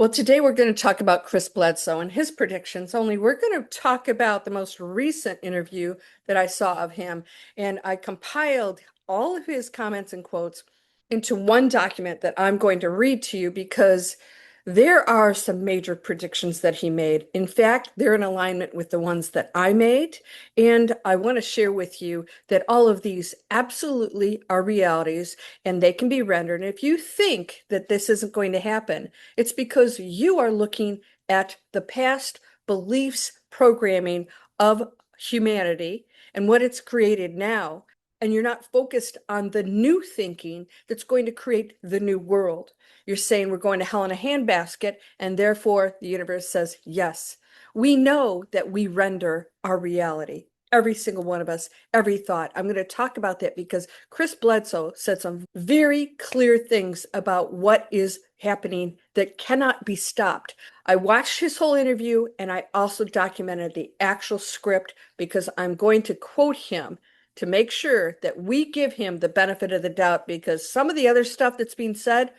Well, today we're going to talk about Chris Bledsoe and his predictions, only we're going to talk about the most recent interview that I saw of him. And I compiled all of his comments and quotes into one document that I'm going to read to you because there are some major predictions that he made. In fact, they're in alignment with the ones that I made. And I want to share with you that all of these absolutely are realities and they can be rendered. And if you think that this isn't going to happen, it's because you are looking at the past beliefs, programming of humanity and what it's created now. And you're not focused on the new thinking that's going to create the new world. You're saying we're going to hell in a handbasket, and therefore the universe says yes. We know that we render our reality. Every single one of us, every thought. I'm going to talk about that because Chris Bledsoe said some very clear things about what is happening that cannot be stopped. I watched his whole interview and I also documented the actual script because I'm going to quote him to make sure that we give him the benefit of the doubt because some of the other stuff that's being said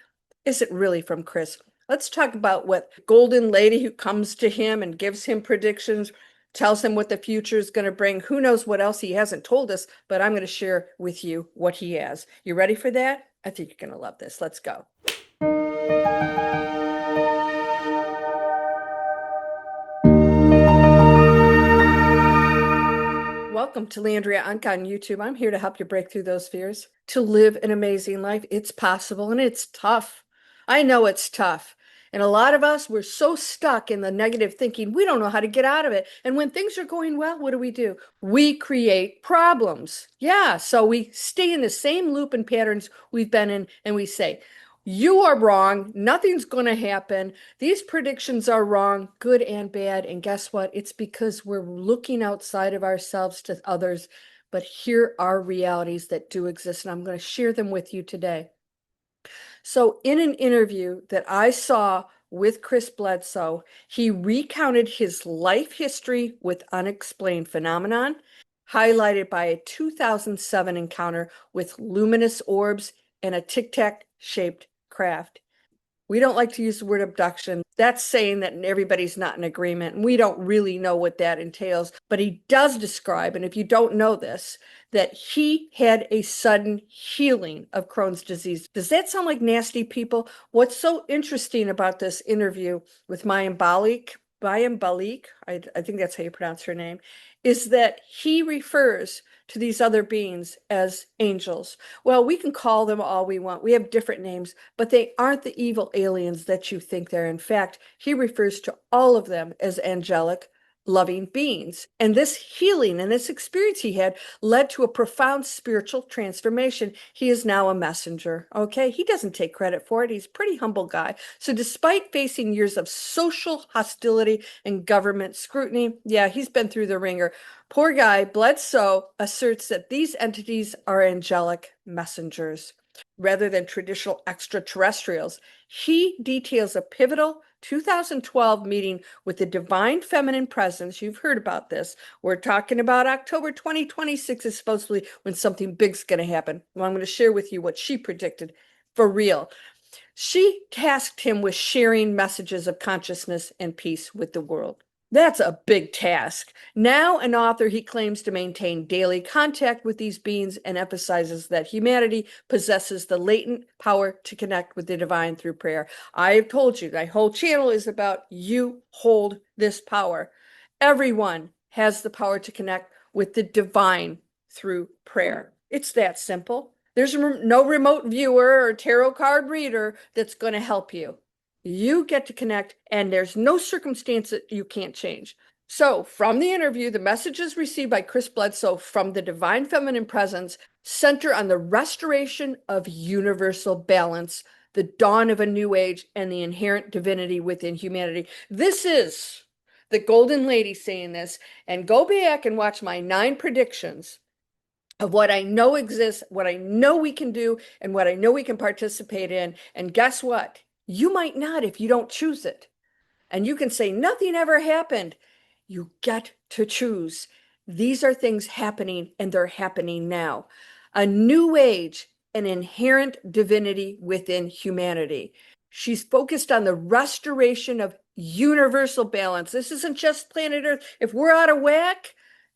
isn't really from Chris. Let's talk about what golden lady who comes to him and gives him predictions, tells him what the future is going to bring. Who knows what else he hasn't told us, but I'm going to share with you what he has. You ready for that? I think you're going to love this. Let's go. Welcome to Landria Onkka on YouTube. I'm here to help you break through those fears, to live an amazing life. It's possible and it's tough. I know it's tough. And a lot of us, we're so stuck in the negative thinking, we don't know how to get out of it. And when things are going well, what do? We create problems. Yeah, so we stay in the same loop and patterns we've been in, and we say, you are wrong. Nothing's going to happen. These predictions are wrong, good and bad. And guess what? It's because we're looking outside of ourselves to others. But here are realities that do exist, and I'm going to share them with you today. So, in an interview that I saw with Chris Bledsoe, he recounted his life history with unexplained phenomenon, highlighted by a 2007 encounter with luminous orbs and a tic-tac shaped craft. We don't like to use the word abduction. That's saying that everybody's not in agreement, and we don't really know what that entails. But he does describe, and if you don't know this, that he had a sudden healing of Crohn's disease. Does that sound like nasty people? What's so interesting about this interview with Mayim Balik, I think that's how you pronounce her name, is that he refers to these other beings as angels. Well, we can call them all we want. We have different names, but they aren't the evil aliens that you think they're. In fact, he refers to all of them as angelic, loving beings. And this healing and this experience he had led to a profound spiritual transformation. He is now a messenger. Okay. He doesn't take credit for it. He's a pretty humble guy. So despite facing years of social hostility and government scrutiny, yeah, he's been through the ringer. Poor guy, Bledsoe asserts that these entities are angelic messengers rather than traditional extraterrestrials. He details a pivotal 2012 meeting with the divine feminine presence. You've heard about this. We're talking about October 2026 is supposedly when something big's going to happen. Well, I'm going to share with you what she predicted for real. She tasked him with sharing messages of consciousness and peace with the world. That's a big task. Now, an author, he claims to maintain daily contact with these beings and emphasizes that humanity possesses the latent power to connect with the divine through prayer. I have told you, my whole channel is about you hold this power. Everyone has the power to connect with the divine through prayer. It's that simple. There's no remote viewer or tarot card reader that's going to help you. You get to connect, and there's no circumstance that you can't change. So, from the interview, the messages received by Chris Bledsoe from the divine feminine presence center on the restoration of universal balance, the dawn of a new age, and the inherent divinity within humanity. This is the Golden Lady saying this, and go back and watch my 9 predictions of what I know exists, what I know we can do, and what I know we can participate in. And guess what? You might not if you don't choose it. And you can say nothing ever happened. You get to choose. These are things happening, and they're happening now. A new age, an inherent divinity within humanity. She's focused on the restoration of universal balance. This isn't just planet Earth. If we're out of whack,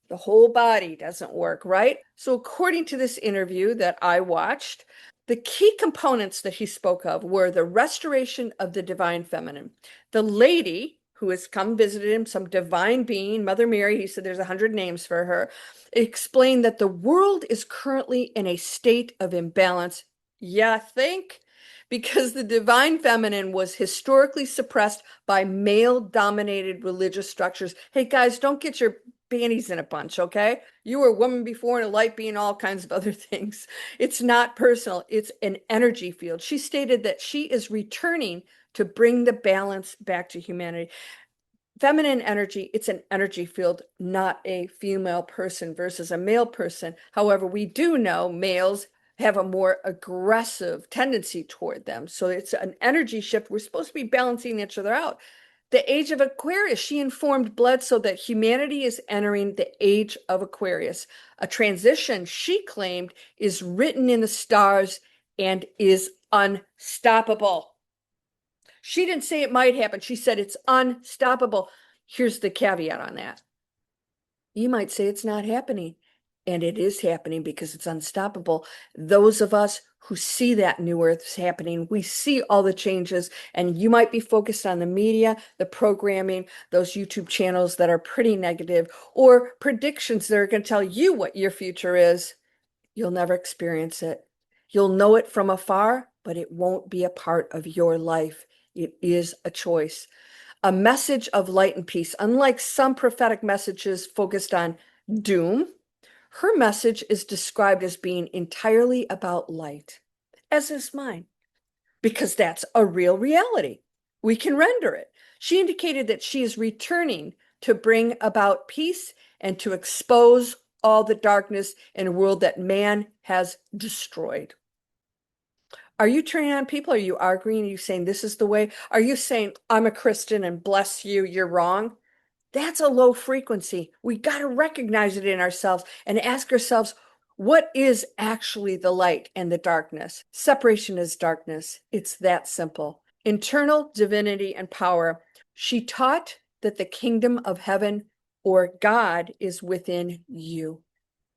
the whole body doesn't work, right? So, according to this interview that I watched, the key components that he spoke of were the restoration of the divine feminine. The lady who has come visited him, some divine being, Mother Mary, he said there's 100 names for her, explained that the world is currently in a state of imbalance. Yeah, think? Because the divine feminine was historically suppressed by male-dominated religious structures. Hey guys, don't get your panties in a bunch, okay? You were a woman before and a light being, all kinds of other things. It's not personal, it's an energy field. She stated that she is returning to bring the balance back to humanity. Feminine energy, it's an energy field, not a female person versus a male person. However, we do know males have a more aggressive tendency toward them. So it's an energy shift. We're supposed to be balancing each other out. The Age of Aquarius, she informed Bledsoe that humanity is entering the Age of Aquarius, a transition she claimed is written in the stars and is unstoppable. She didn't say it might happen. She said it's unstoppable. Here's the caveat on that. You might say it's not happening, and it is happening because it's unstoppable. Those of us who see that new earth's happening, we see all the changes, and you might be focused on the media, the programming, those YouTube channels that are pretty negative, or predictions that are going to tell you what your future is. You'll never experience it. You'll know it from afar, but it won't be a part of your life. It is a choice. A message of light and peace. Unlike some prophetic messages focused on doom, her message is described as being entirely about light, as is mine, because that's a real reality. We can render it. She indicated that she is returning to bring about peace and to expose all the darkness in a world that man has destroyed. Are you turning on people? Are you arguing? Are you saying this is the way? Are you saying, I'm a Christian and bless you, you're wrong? That's a low frequency. We got to recognize it in ourselves and ask ourselves, what is actually the light and the darkness? Separation is darkness. It's that simple. Internal divinity and power. She taught that the kingdom of heaven or God is within you.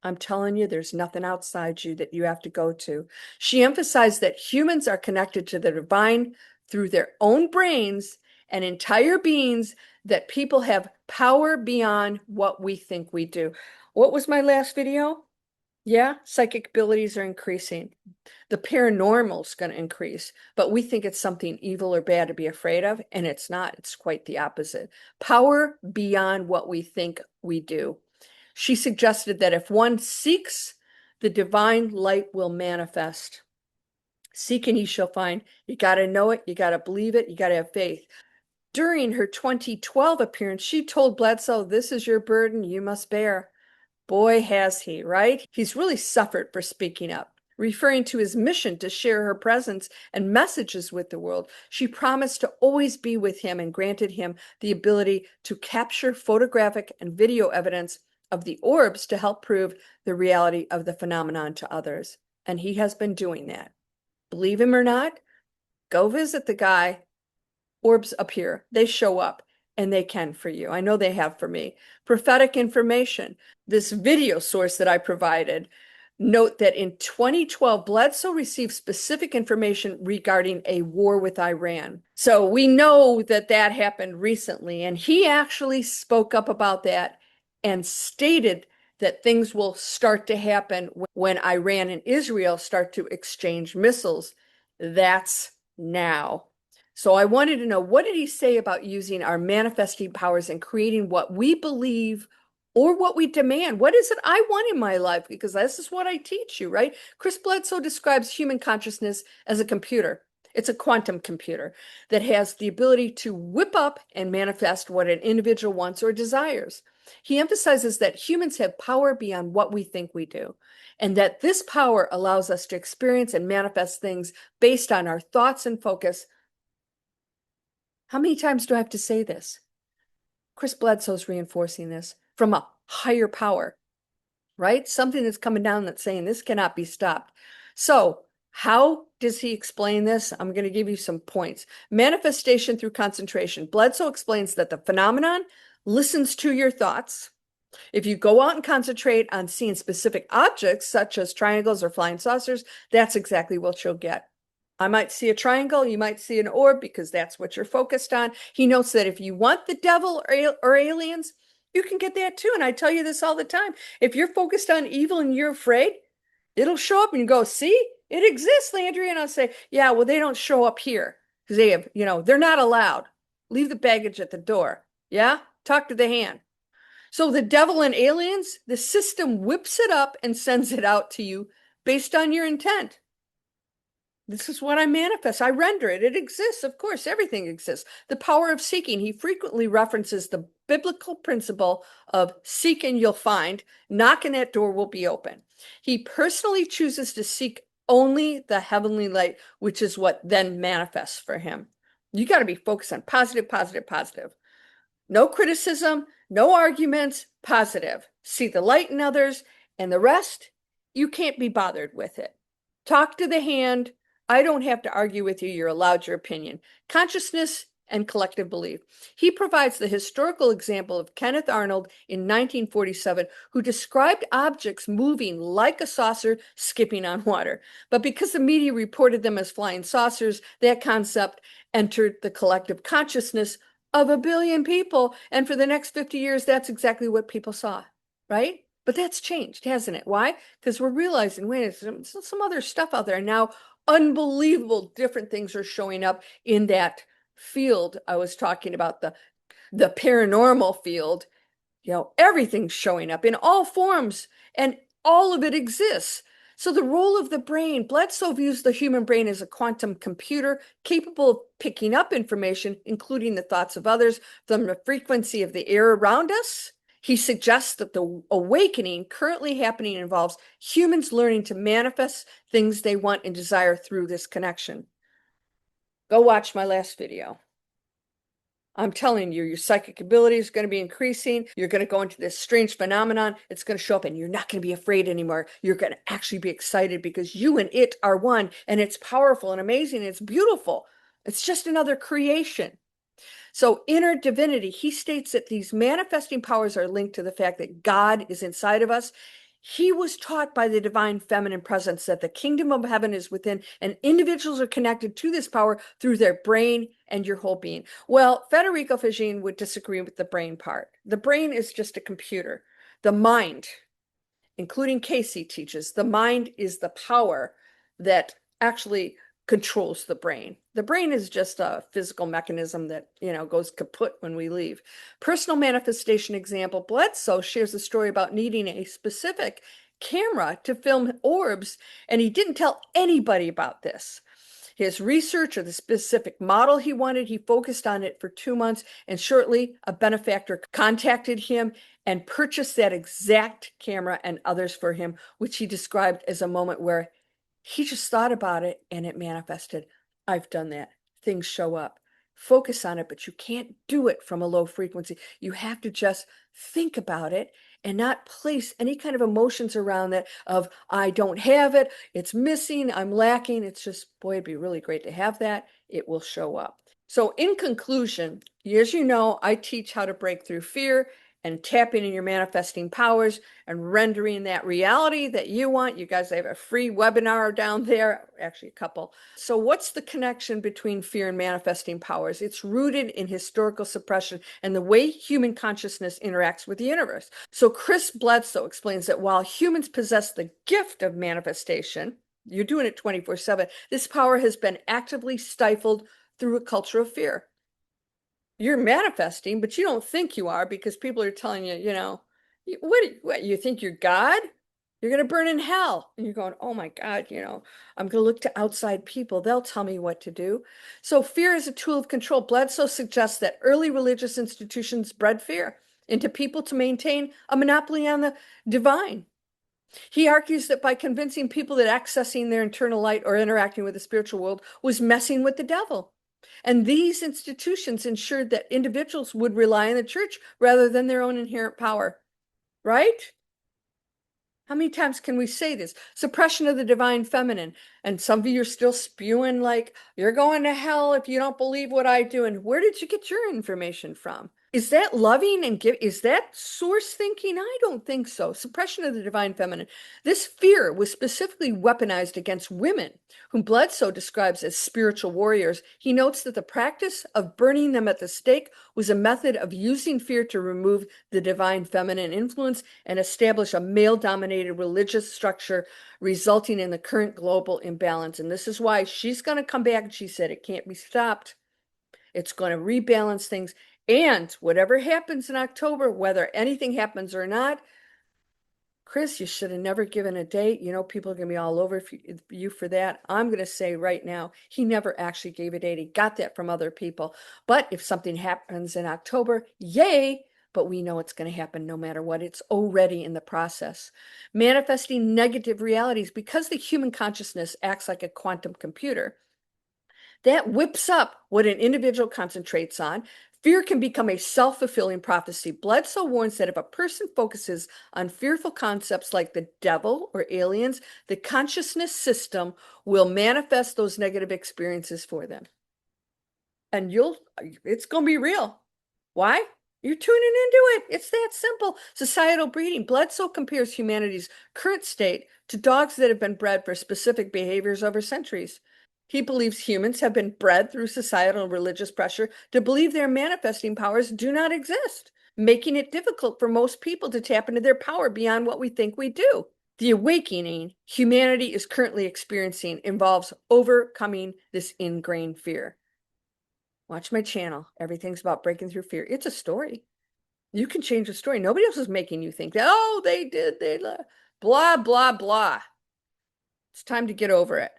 I'm telling you, there's nothing outside you that you have to go to. She emphasized that humans are connected to the divine through their own brains and entire beings, that people have power beyond what we think we do. What was my last video? Yeah, psychic abilities are increasing. The paranormal is going to increase, but we think it's something evil or bad to be afraid of, and it's not. It's quite the opposite. Power beyond what we think we do. She suggested that if one seeks, the divine light will manifest. Seek and ye shall find. You got to know it. You got to believe it. You got to have faith. During her 2012 appearance, she told Bledsoe, this is your burden you must bear. Boy, has he, right? He's really suffered for speaking up. Referring to his mission to share her presence and messages with the world, she promised to always be with him and granted him the ability to capture photographic and video evidence of the orbs to help prove the reality of the phenomenon to others. And he has been doing that. Believe him or not, go visit the guy. Orbs appear, they show up, and they can for you. I know they have for me. Prophetic information. This video source that I provided, note that in 2012, Bledsoe received specific information regarding a war with Iran. So we know that that happened recently, and he actually spoke up about that and stated that things will start to happen when Iran and Israel start to exchange missiles. That's now. So I wanted to know, what did he say about using our manifesting powers and creating what we believe or what we demand? What is it I want in my life? Because this is what I teach you, right? Chris Bledsoe describes human consciousness as a computer. It's a quantum computer that has the ability to whip up and manifest what an individual wants or desires. He emphasizes that humans have power beyond what we think we do, and that this power allows us to experience and manifest things based on our thoughts and focus. How many times do I have to say this? Chris Bledsoe's reinforcing this from a higher power, right? Something that's coming down that's saying this cannot be stopped. So how does he explain this? I'm going to give you some points. Manifestation through concentration. Bledsoe explains that the phenomenon listens to your thoughts. If you go out and concentrate on seeing specific objects, such as triangles or flying saucers, that's exactly what you'll get. I might see a triangle, you might see an orb because that's what you're focused on. He notes that if you want the devil or aliens, you can get that too. And I tell you this all the time. If you're focused on evil and you're afraid, it'll show up and you go, see, it exists, Landria. And I'll say, yeah, well, they don't show up here because they have, they're not allowed. Leave the baggage at the door. Yeah? Talk to the hand. So the devil and aliens, the system whips it up and sends it out to you based on your intent. This is what I manifest. I render it. It exists. Of course, everything exists. The power of seeking. He frequently references the biblical principle of seek and you'll find. Knock and that door will be open. He personally chooses to seek only the heavenly light, which is what then manifests for him. You got to be focused on positive, positive, positive. No criticism, no arguments, positive. See the light in others, and the rest, you can't be bothered with it. Talk to the hand. I don't have to argue with you. You're allowed your opinion. Consciousness and collective belief. He provides the historical example of Kenneth Arnold in 1947, who described objects moving like a saucer skipping on water. But because the media reported them as flying saucers, that concept entered the collective consciousness of a billion people. And for the next 50 years, that's exactly what people saw, right? But that's changed, hasn't it? Why? Because we're realizing, wait, there's some other stuff out there. And now unbelievable different things are showing up in that field. I was talking about the paranormal field. Everything's showing up in all forms and all of it exists. So the role of the brain, Bledsoe views the human brain as a quantum computer capable of picking up information, including the thoughts of others, from the frequency of the air around us. He suggests that the awakening currently happening involves humans learning to manifest things they want and desire through this connection. Go watch my last video. I'm telling you, your psychic ability is going to be increasing. You're going to go into this strange phenomenon. It's going to show up and you're not going to be afraid anymore. You're going to actually be excited because you and it are one, and it's powerful and amazing. And it's beautiful. It's just another creation. So inner divinity, he states that these manifesting powers are linked to the fact that God is inside of us. He was taught by the divine feminine presence that the kingdom of heaven is within, and individuals are connected to this power through their brain and your whole being. Well, Federico Fagin would disagree with the brain part. The brain is just a computer. The mind, including Casey teaches, the mind is the power that actually controls the brain. The brain is just a physical mechanism that, goes kaput when we leave. Personal manifestation example, Bledsoe shares a story about needing a specific camera to film orbs, and he didn't tell anybody about this. His research of the specific model he wanted, he focused on it for 2 months, and shortly a benefactor contacted him and purchased that exact camera and others for him, which he described as a moment where he just thought about it and it manifested. I've done that. Things show up. Focus on it, but you can't do it from a low frequency. You have to just think about it and not place any kind of emotions around that of, I don't have it, it's missing, I'm lacking. It's just, boy, it'd be really great to have that. It will show up. So in conclusion, as you know, I teach how to break through fear and tapping in your manifesting powers and rendering that reality that you want. You guys, I have a free webinar down there, actually a couple. So what's the connection between fear and manifesting powers? It's rooted in historical suppression and the way human consciousness interacts with the universe. So Chris Bledsoe explains that while humans possess the gift of manifestation, you're doing it 24/7, this power has been actively stifled through a culture of fear. You're manifesting, but you don't think you are because people are telling you, what you think you're God? You're going to burn in hell. And you're going, oh my God, I'm going to look to outside people. They'll tell me what to do. So fear is a tool of control. Bledsoe suggests that early religious institutions bred fear into people to maintain a monopoly on the divine. He argues that by convincing people that accessing their internal light or interacting with the spiritual world was messing with the devil. And these institutions ensured that individuals would rely on the church rather than their own inherent power. Right? How many times can we say this? Suppression of the divine feminine. And some of you are still spewing like, you're going to hell if you don't believe what I do. And where did you get your information from? Is that loving and give? Is that source thinking? I don't think so. Suppression of the divine feminine. This fear was specifically weaponized against women, whom Bledsoe describes as spiritual warriors. He notes that the practice of burning them at the stake was a method of using fear to remove the divine feminine influence and establish a male-dominated religious structure, resulting in the current global imbalance. And this is why she's going to come back, and she said it can't be stopped. It's going to rebalance things. And whatever happens in October, whether anything happens or not, Chris, you should have never given a date. You know, people are going to be all over you for that. I'm going to say right now, he never actually gave a date. He got that from other people. But if something happens in October, yay! But we know it's going to happen no matter what. It's already in the process. Manifesting negative realities, because the human consciousness acts like a quantum computer, that whips up what an individual concentrates on. Fear can become a self-fulfilling prophecy. Bledsoe warns that if a person focuses on fearful concepts like the devil or aliens, the consciousness system will manifest those negative experiences for them. And it's going to be real. Why? You're tuning into it. It's that simple. Societal breeding. Bledsoe compares humanity's current state to dogs that have been bred for specific behaviors over centuries. He believes humans have been bred through societal and religious pressure to believe their manifesting powers do not exist, making it difficult for most people to tap into their power beyond what we think we do. The awakening humanity is currently experiencing involves overcoming this ingrained fear. Watch my channel. Everything's about breaking through fear. It's a story. You can change the story. Nobody else is making you think that, oh, they did, blah, blah, blah. It's time to get over it.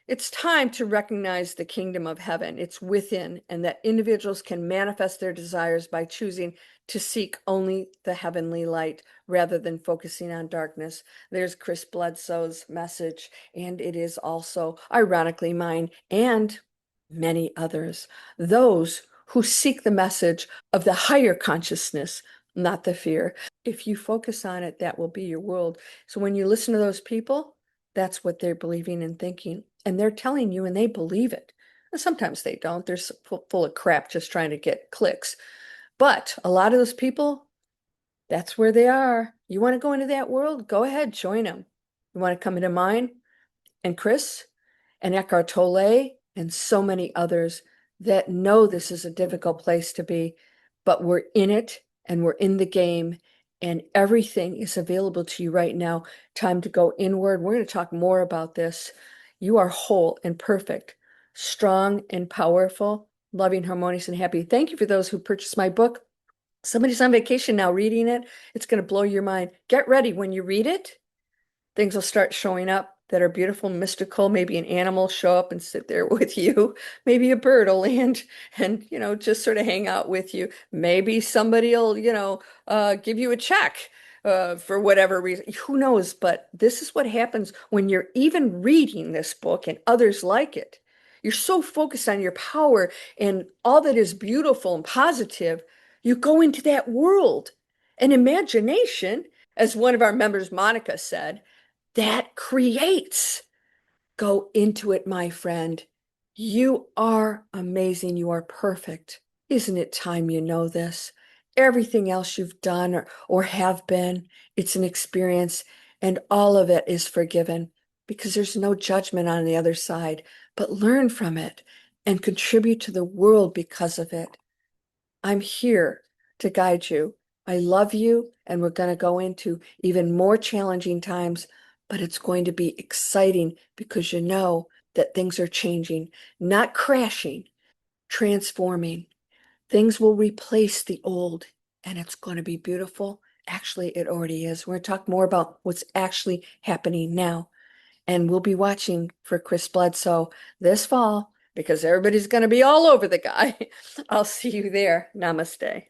It's time to recognize the kingdom of heaven. It's within, and that individuals can manifest their desires by choosing to seek only the heavenly light rather than focusing on darkness. There's Chris Bledsoe's message, and it is also, ironically, mine and many others. Those who seek the message of the higher consciousness, not the fear. If you focus on it, that will be your world. So when you listen to those people, that's what they're believing and thinking. And they're telling you and they believe it. And sometimes they don't. They're full of crap just trying to get clicks. But a lot of those people, that's where they are. You want to go into that world? Go ahead, join them. You want to come into mine? And Chris and Eckhart Tolle and so many others that know this is a difficult place to be, but we're in it and we're in the game. And everything is available to you right now. Time to go inward. We're going to talk more about this. You are whole and perfect, strong and powerful, loving, harmonious, and happy. Thank you for those who purchased my book. Somebody's on vacation now reading it. It's going to blow your mind. Get ready. When you read it, things will start showing up that are beautiful, mystical. Maybe an animal show up and sit there with you. Maybe a bird will land and, just sort of hang out with you. Maybe somebody will, give you a check for whatever reason. Who knows? But this is what happens when you're even reading this book and others like it. You're so focused on your power and all that is beautiful and positive, you go into that world. And imagination, as one of our members, Monica, said, that creates. Go into it, my friend. You are amazing. You are perfect. Isn't it time you know this? Everything else you've done or have been, it's an experience, and all of it is forgiven because there's no judgment on the other side. But learn from it and contribute to the world because of it. I'm here to guide you. I love you, and we're going to go into even more challenging times, but it's going to be exciting because you know that things are changing, not crashing, transforming. Things will replace the old, and it's going to be beautiful. Actually, it already is. We're going to talk more about what's actually happening now. And we'll be watching for Chris Bledsoe this fall because everybody's going to be all over the guy. I'll see you there. Namaste.